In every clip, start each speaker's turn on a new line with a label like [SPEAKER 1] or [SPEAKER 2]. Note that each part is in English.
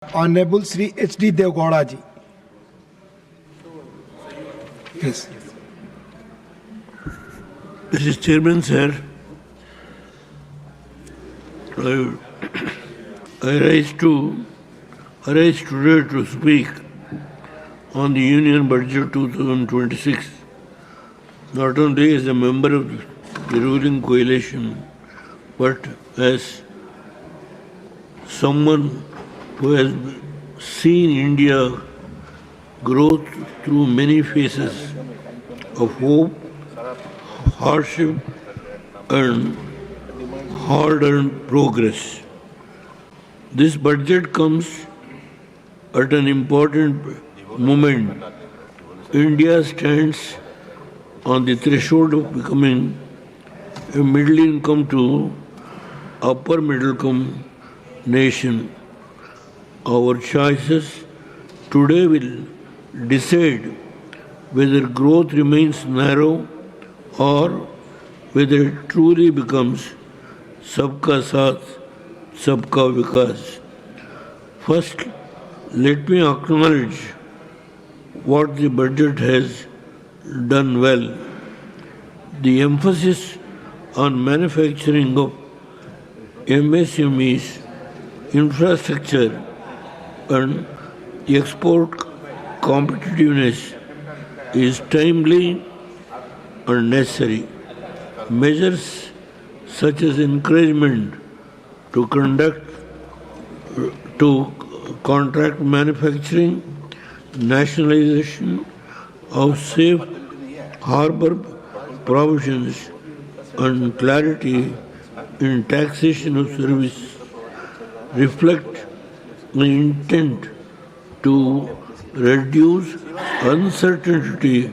[SPEAKER 1] Honorable Sri H.D. Devgowda ji. Yes.
[SPEAKER 2] Mr. Chairman, sir, I rise today to speak on the Union Budget 2026, not only as a member of the ruling coalition, but as someone who has seen India grow through many phases of hope, hardship, and hard-earned progress. This budget comes at an important moment. India stands on the threshold of becoming a middle income to upper middle income nation. Our choices today will decide whether growth remains narrow or whether it truly becomes Sabka Saath, Sabka Vikas. First, let me acknowledge what the budget has done well. The emphasis on manufacturing of MSMEs, infrastructure, and export competitiveness is timely and necessary. Measures such as encouragement to contract manufacturing, nationalization of safe harbor provisions, and clarity in taxation of service reflect the intent to reduce uncertainty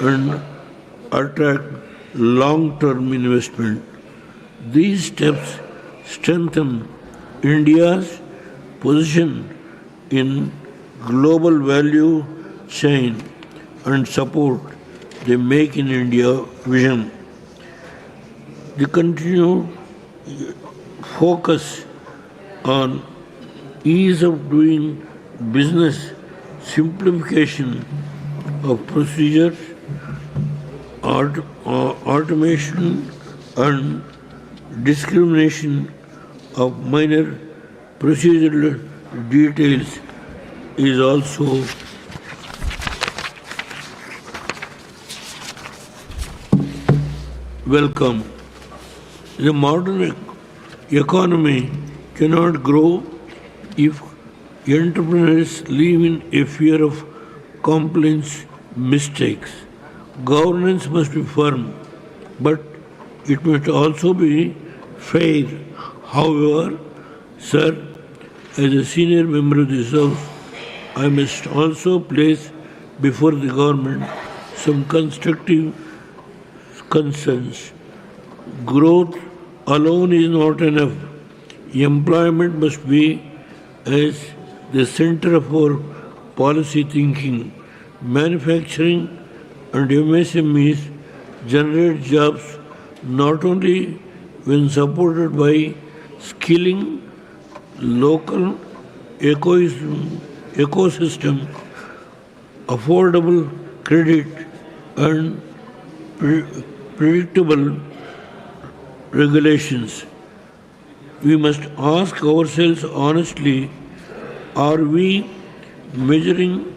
[SPEAKER 2] and attract long-term investment. These steps strengthen India's position in global value chain and support the Make in India vision. The continued focus on ease of doing business, simplification of procedures, automation and discrimination of minor procedural details is also welcome. The modern economy cannot grow if entrepreneurs live in a fear of compliance mistakes. Governance must be firm, but it must also be fair. However, sir, as a senior member of this House, I must also place before the government some constructive concerns. Growth alone is not enough. Employment must be as the center of our policy thinking. Manufacturing and MSMEs generate jobs not only when supported by skilling local ecosystem, affordable credit, and predictable regulations. We must ask ourselves honestly, are we measuring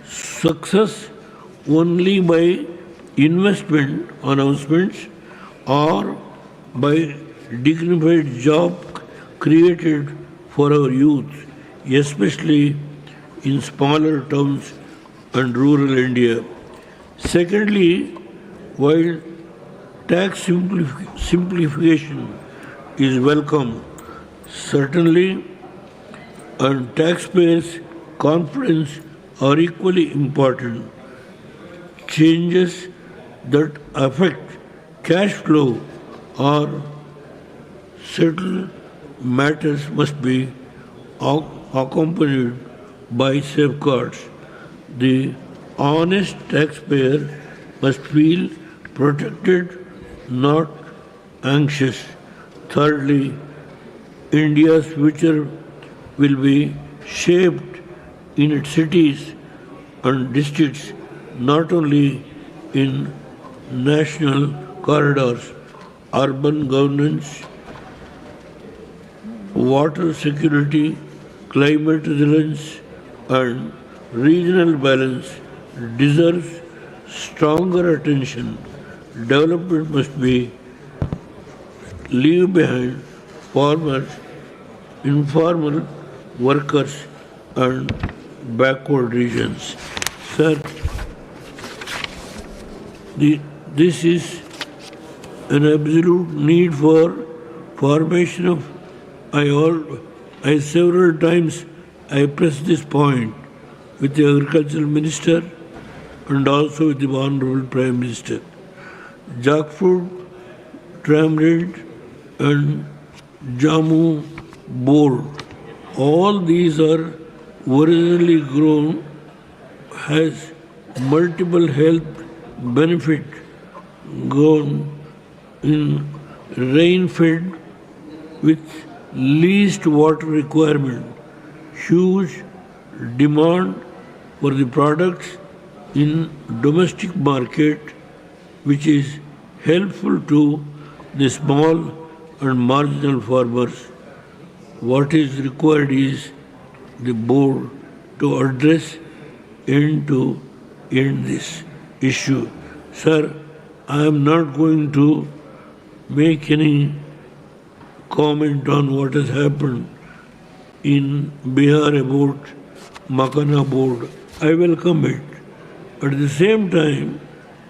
[SPEAKER 2] success only by investment announcements or by dignified job created for our youth, especially in smaller towns and rural India? Secondly, while tax simplification is welcome, certainly, and taxpayers' confidence are equally important. Changes that affect cash flow or settle matters must be accompanied by safeguards. The honest taxpayer must feel protected, not anxious. Thirdly, India's future will be shaped in its cities and districts, not only in national corridors, urban governance, water security, climate resilience, and regional balance deserves stronger attention. Development must be leave behind farmers, informal workers, and backward regions. Sir, this is an absolute need for formation of. I several times I pressed this point with the agricultural minister and also with the honorable prime minister. Jackfruit, tamarind, and jamu board. All these are originally grown, has multiple health benefit, grown in rain-fed with least water requirement, huge demand for the products in domestic market, which is helpful to the small and marginal farmers. What is required is the board to address end to end this issue. Sir, I am not going to make any comment on what has happened in Bihar about Makana board. I welcome it. At the same time,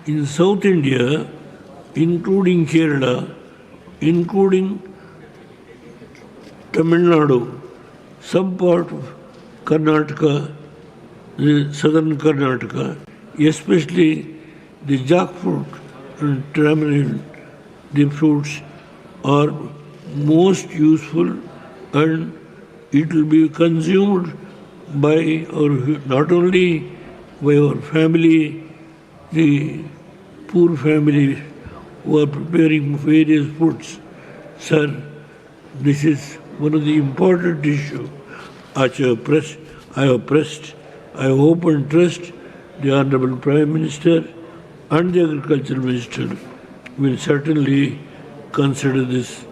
[SPEAKER 2] in South India, including Kerala, including Tamil Nadu, some part of Karnataka, the southern Karnataka, especially the jackfruit and tamarind, the fruits are most useful and it will be consumed by our, not only by our family, the poor families who are preparing various foods. Sir, this is one of the important issues I have pressed. I hope and trust the Honorable Prime Minister and the Agriculture Minister will certainly consider this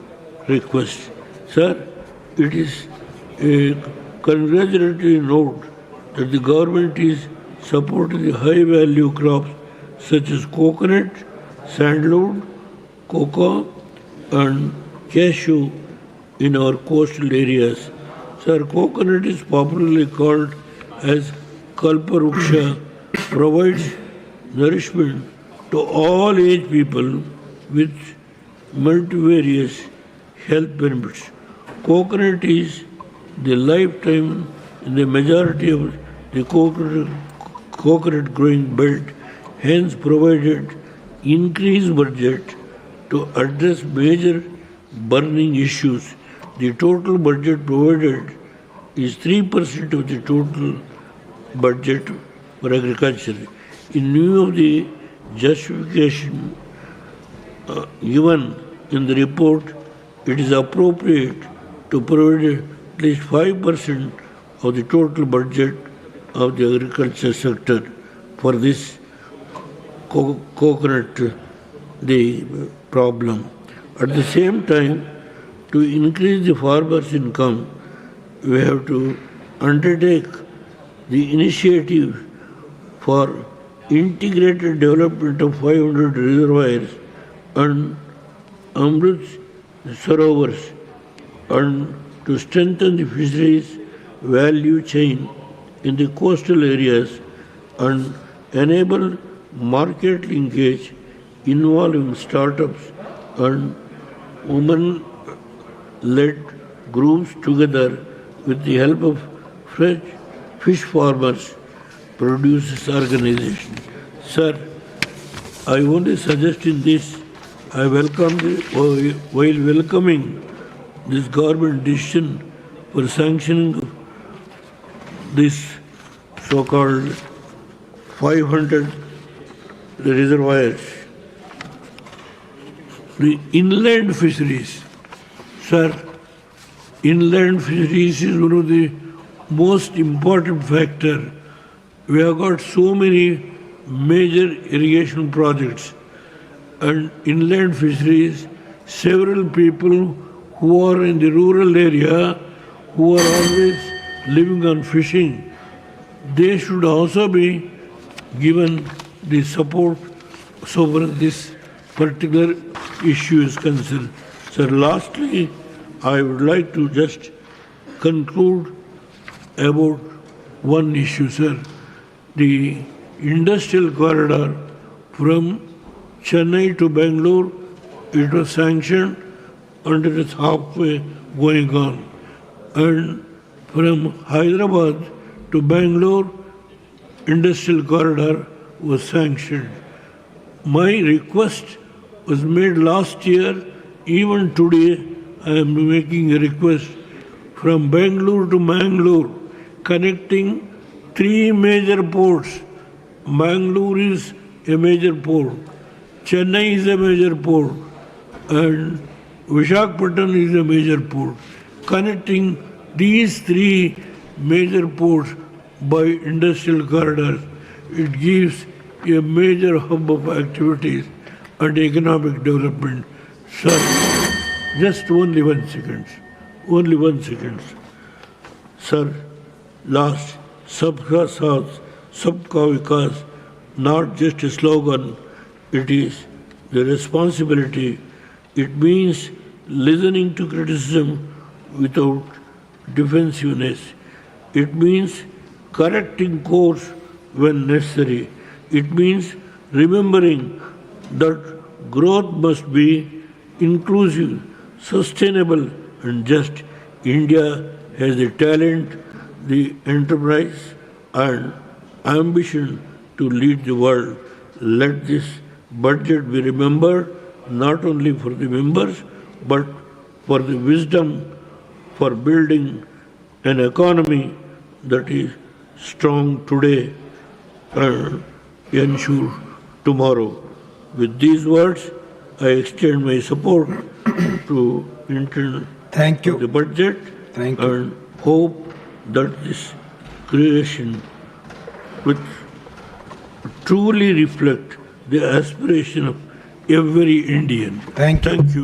[SPEAKER 2] request. Sir, it is a congratulatory note that the government is supporting the high value crops such as coconut, sandalwood, cocoa, and cashew in our coastal areas. Sir, coconut is popularly called as Kalparuksha, provides nourishment to all age people with multivarious health benefits. Coconut is the lifetime in the majority of the coconut growing belt, hence provided increased budget to address major burning issues. The total budget provided is 3% of the total budget for agriculture. In view of the justification given in the report, it is appropriate to provide at least 5% of the total budget of the agriculture sector for this coconut the problem. At the same time, to increase the farmers' income, we have to undertake the initiative for integrated development of 500 reservoirs and Amrit Sarovars and to strengthen the fisheries value chain in the coastal areas and enable market linkage involving startups and women-led groups together with the help of fresh fish farmers producers organization. Sir, I only suggest in this, I welcome while welcoming this government decision for sanctioning of this so-called 500 reservoirs. The inland fisheries, sir, inland fisheries is one of the most important factor. We have got so many major irrigation projects and inland fisheries. Several people who are in the rural area, who are always living on fishing, they should also be given the support so far as this particular issue is concerned. Sir, lastly, I would like to just conclude about one issue, sir. The industrial corridor from Chennai to Bangalore, it was sanctioned and it is halfway going on. And from Hyderabad to Bangalore, industrial corridor was sanctioned. My request was made last year. Even today, I am making a request from Bangalore to Mangalore, connecting three major ports. Mangalore is a major port, Chennai is a major port, and Visakhapatnam is a major port. Connecting these three major ports by industrial corridors, it gives a major hub of activities and economic development. Sir, just only 1 second. Only 1 second. Sir, last, Sabka Saath, Sabka Vikas, not just a slogan, it is the responsibility. It means listening to criticism without defensiveness. It means correcting course when necessary. It means remembering that growth must be inclusive, sustainable, and just. India has the talent, the enterprise, and ambition to lead the world. Let this budget be remembered not only for the members, but for the wisdom for building an economy that is strong today and ensure tomorrow. With these words, I extend my support to intern
[SPEAKER 1] Thank you.
[SPEAKER 2] the budget
[SPEAKER 1] Thank you.
[SPEAKER 2] and hope that this creation will truly reflect the aspiration of every Indian.
[SPEAKER 1] Thank you.
[SPEAKER 2] Thank you.